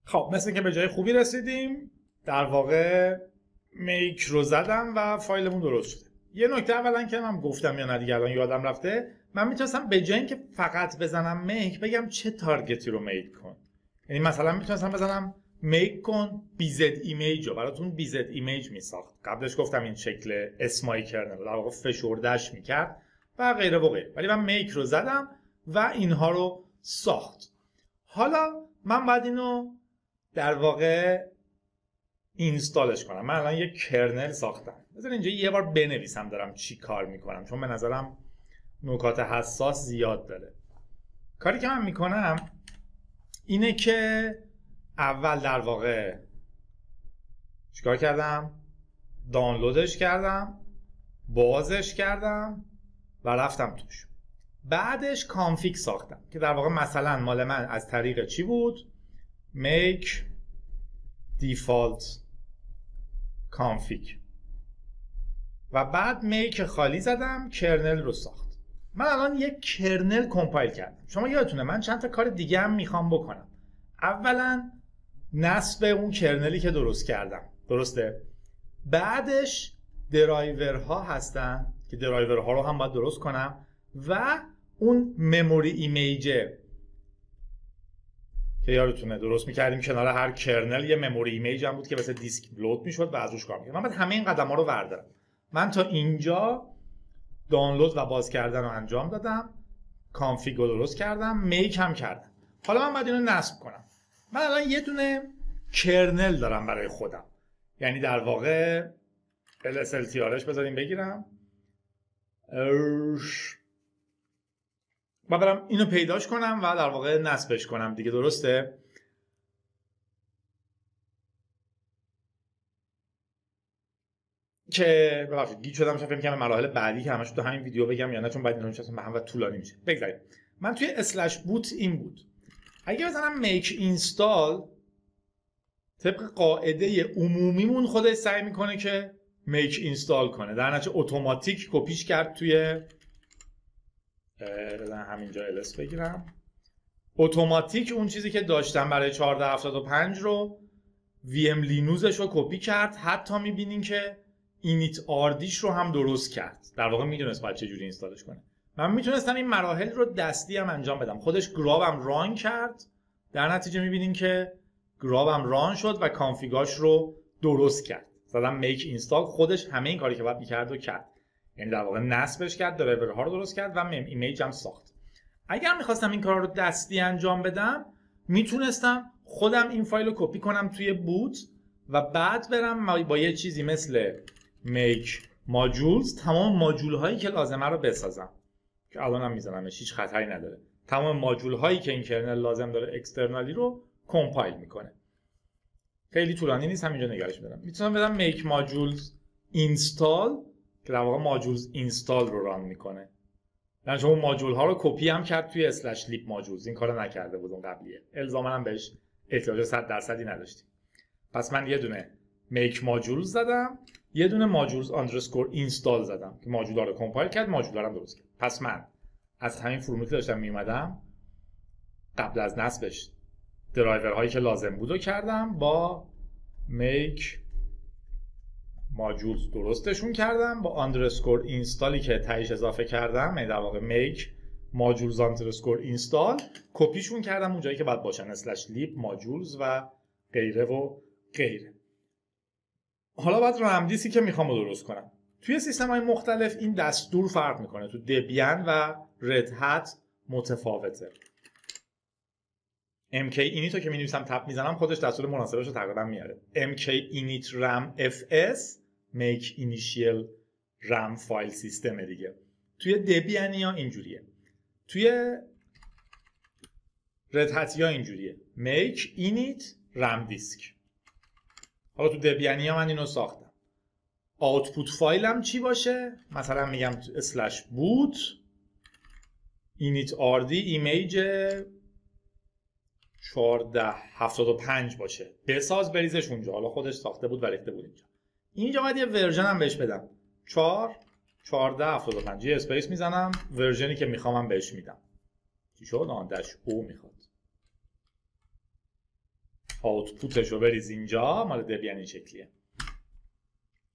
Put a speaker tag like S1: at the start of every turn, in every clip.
S1: خب مثل که به جای خوبی رسیدیم. در واقع میک رو زدم و فایلمون درست شده. یه نکته اولا که من گفتم یا نه دیگه الان یادم رفته، من میتونستم به جای اینکه فقط بزنم میک بگم چه تارگتی رو میک کن. یعنی مثلا میتونستم بزنم میک کن BZ ایمیج رو براتون BZ ایمیج میساخت. قبلش گفتم این شکل اسمای کرنل در واقع فشردهش میکرد و غیره و غیره، ولی من میک رو زدم و اینها رو ساخت. حالا من باید اینو در واقع اینستالش کنم. من الان یک کرنل ساختم. بذار اینجا یه بار بنویسم دارم چی کار میکنم، چون به نظرم نکات حساس زیاد داره. کاری که من میکنم اینه که اول در واقع چیکار کردم؟ دانلودش کردم، بازش کردم و رفتم توش. بعدش کانفیگ ساختم که در واقع مثلا مال من از طریق چی بود؟ make default config و بعد make خالی زدم، کرنل رو ساخت. من الان یک کرنل کمپایل کردم. شما یادتونه من چند تا کار دیگه هم میخوام بکنم. اولا نصب اون کرنلی که درست کردم، درسته؟ بعدش درایورها هستن که درایورها رو هم باید درست کنم و اون مموری ایمیجه که یادتونه درست میکردیم کنار هر کرنل یه مموری ایمیج هم بود که مثل دیسک لود میشد و از روش کار میکرد. من باید همه این قدم ها رو بردارم. من تا اینجا دانلود و باز کردن رو انجام دادم، کانفیگ رو درست کردم، میک هم کردم. حالا من باید اینو نصب کنم. من الان یه دونه کرنل دارم برای خودم، یعنی در واقع LSLTRش بذاریم بگیرم و برم اینو پیداش کنم و در واقع نصبش کنم دیگه، درسته؟ که ببخشید گیج شدم، فکر می‌کردم مراحل بعدی که همش تو همین ویدیو بگم یا نه، چون بعد اینو نشستم به هم و طولانی میشه. بگذاریم. من توی اسلش بوت این بود. اگه بزنم میک اینستال، طبق قاعده عمومیمون خودش سعی میکنه که میک اینستال کنه، در نتیجه اتوماتیک کپیش کرد توی همینجا ls بگیرم، اتوماتیک اون چیزی که داشتم برای 1475 رو VM لینوزش رو کپی کرد. حتی میبینین که اینیت آردیش رو هم درست کرد. در واقع میدونست باید چجوری اینستالش کنه. من میتونستم این مراحل رو دستی هم انجام بدم. خودش گرابم ران کرد، در نتیجه میبینین که گرابم ران شد و کانفیگاش رو درست کرد. زدم میک اینستال، خودش همه این کاری که باید میکرد رو کرد. یعنی در واقع نصبش کرد، درایورها رو درست کرد و ایمیج هم ساخت. اگر میخواستم این کارا رو دستی انجام بدم، میتونستم خودم این فایل رو کپی کنم توی بوت و بعد برم با یه چیزی مثل make modules تمام ماژول هایی که لازمه رو بسازم، که الانم میزنمش، هیچ خطری نداره. تمام ماژول هایی که این کرنل لازم داره اکسترنالی رو کمپایل میکنه. خیلی طولانی نیست، همینجا نگارش بدم. میتونم بدم make modules install که در واقع modules install رو ران میکنه. یعنی شما ماژول ها رو کپی هم کرد توی /lib modules. این کارو نکرده بود اون قبلیه. الزاما هم بهش احتیاج 100% نداشتیم. پس من یه دونه make modules زدم، یه دونه modules underscore install زدم که ماژول ها رو کمپایل کرد، ماژول ها رو درست کرد. پس من از همین فرمولی داشتم میومدم، قبل از نصبش درایور هایی که لازم بود رو کردم، با make modules درستشون کردم، با underscore install که تایش اضافه کردم، یعنی در واقع make modules underscore install کپیشون کردم اون جایی که باید باشن /lib modules و غیره و غیره. حالا باید رمدیسی که میخوام رو درست کنم. توی سیستم های مختلف این دستور فرق میکنه. تو دبیان و رد هت متفاوته. mk init رو که می‌نویسم تپ میزنم، خودش دستور مناسبش رو تقریبا میاره. mk init ram fs make initial ram file system دیگه. توی دبیانیا اینجوریه. توی رد هتیا اینجوریه. make init ram disk. حالا تو دبیانیا من اینو ساختم. آوتپوت فایلم چی باشه؟ مثلا میگم /boot init rd ایمیج 1475 باشه. بساز بریزش اونجا. حالا خودش ساخته بود و ریخته بود اینجا. اینجا باید یه ورژن هم بهش بدم. 1475 یه اسپیس میزنم، ورژنی که میخوامم بهش میدم. چی شد؟ او میخواد. آوتپوتش رو بریز اینجا، مال دبیان این شکلیه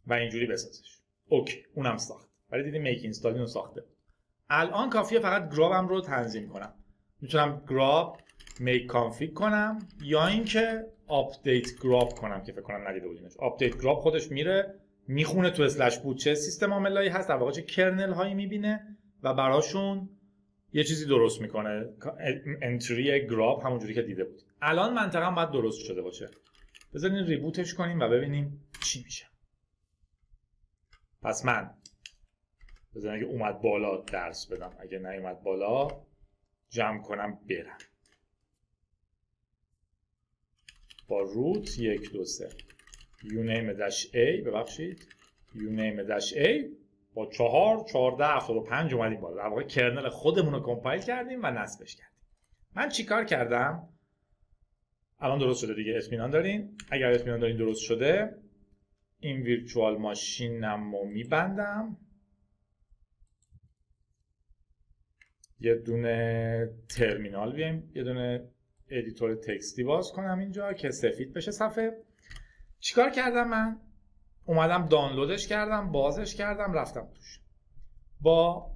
S1: و اینجوری بسازش. اوکی اونم ساخت، ولی دیدیم میک اینستال اینو ساخته. الان کافیه فقط گرابم رو تنظیم کنم. میتونم گراب میک کانفیگ کنم یا اینکه آپدیت گراب کنم که فکر کنم ندیده بودینش. آپدیت گراب خودش میره میخونه تو اسلش بوت چه سیستم عاملایی هست، در واقع چه کرنل هایی میبینه و براشون یه چیزی درست میکنه. انتری گراب همونجوری که دیده بود. الان منطقه باید درست شده باشه. بذارین ریبوتش کنیم و ببینیم چی میشه. پس من بذارین اگه اومد بالا درس بدم، اگه نیومد بالا جمع کنم برم. با روت 1 2 3 uname-a ببخشید uname-a با 4 14 75 اومدیم بالا. در واقع کرنل خودمون رو کامپایل کردیم و نصبش کردیم. من چیکار کردم؟ الان درست شده دیگه، اطمینان دارین؟ اگر اطمینان دارین درست شده، این ویرچوال ماشینمو میبندم، یه دونه ترمینال بیایم، یه دونه ادیتور تکستی باز کنم اینجا که سفید بشه صفحه. چیکار کردم من؟ اومدم دانلودش کردم، بازش کردم، رفتم توش. با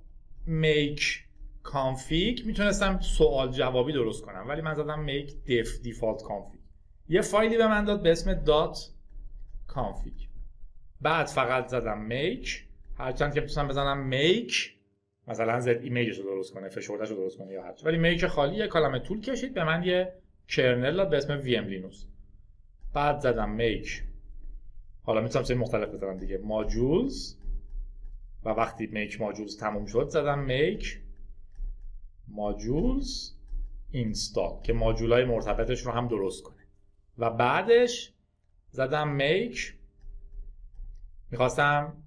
S1: میک کانفیگ میتونستم سوال جوابی درست کنم، ولی من زدم میک def default config. یه فایلی به من داد به اسم .config. بعد فقط زدم میک، هرچند که میتونم بزنم میک مثلا زد ایمیجش رو درست کنه، فشردهش رو درست کنه یا هرچی، ولی میک خالی یه کلمه طول کشید به من یه کرنل داد به اسم VM Linux. بعد زدم میک، حالا میتونم چیز مختلف بزنم دیگه، ماجولز، و وقتی میک ماجولز تموم شد زدم میک ماجولز اینستال که ماجولای مرتبطش رو هم درست کنه. و بعدش زدم میک، میخواستم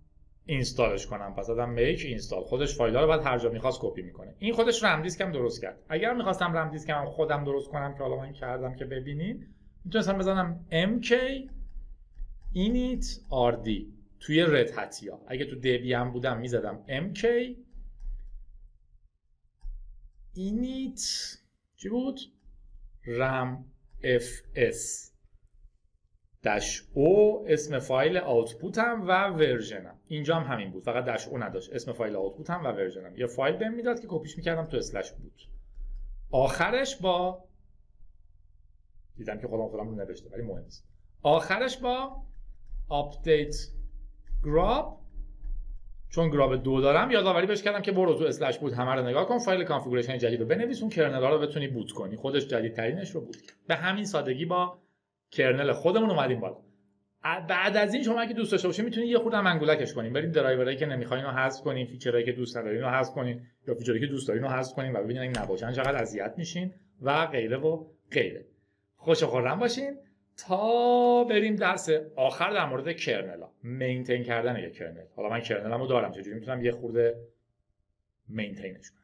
S1: اینستالش کنم، پس زدم میک اینستال. خودش فایل‌ها رو بعد هر جا میخواست کپی میکنه. این خودش رم دیسکم درست کرد. اگر میخواستم رم دیسکم خودم درست کنم که حالا من کردم که ببینین، میتونستم بزنم mk init rd توی رد هتیا. اگه تو دبی هم بودم میزدم mk init چی بود؟ ram fs -o اسم فایل آوتپوتم و ورژنم. اینجا هم همین بود، فقط -o نداشت، اسم فایل آوتپوتم و ورژنم. یه فایل بهم میداد که کپیش میکردم تو اسلش بود. آخرش با دیدم که خودم رو نوشته ولی مهم نیست. آخرش با update grab، چون گراب 2 دارم یادآوری بهش کردم که برو تو اسلش بود همه رو نگاه کن، فایل کانفیگوریشن جدید رو بنویس، اون کرنل ها رو بتونی بوت کنی. خودش جدیدترینش رو بوت کرد. به همین سادگی با کرنل خودمون اومدیم بالا. بعد از این شما اگه دوست داشته باشین میتونید یه خورده هم انگولکش کنین، برید درایورایی که نمیخواین رو حذف کنین، فیچرایی که دوست ندارین رو حذف کنین، یا فیچرایی که دوست دارین رو حذف کنین و ببینید اگه نباشن چقدر اذیت میشین و غیره و غیره. خوش و خرم باشین تا بریم درس آخر در مورد کرنل ها، مینتین کردن یک کرنل. حالا من کرنلمو دارم، چجوری میتونم یه خورده مینتینش کنم.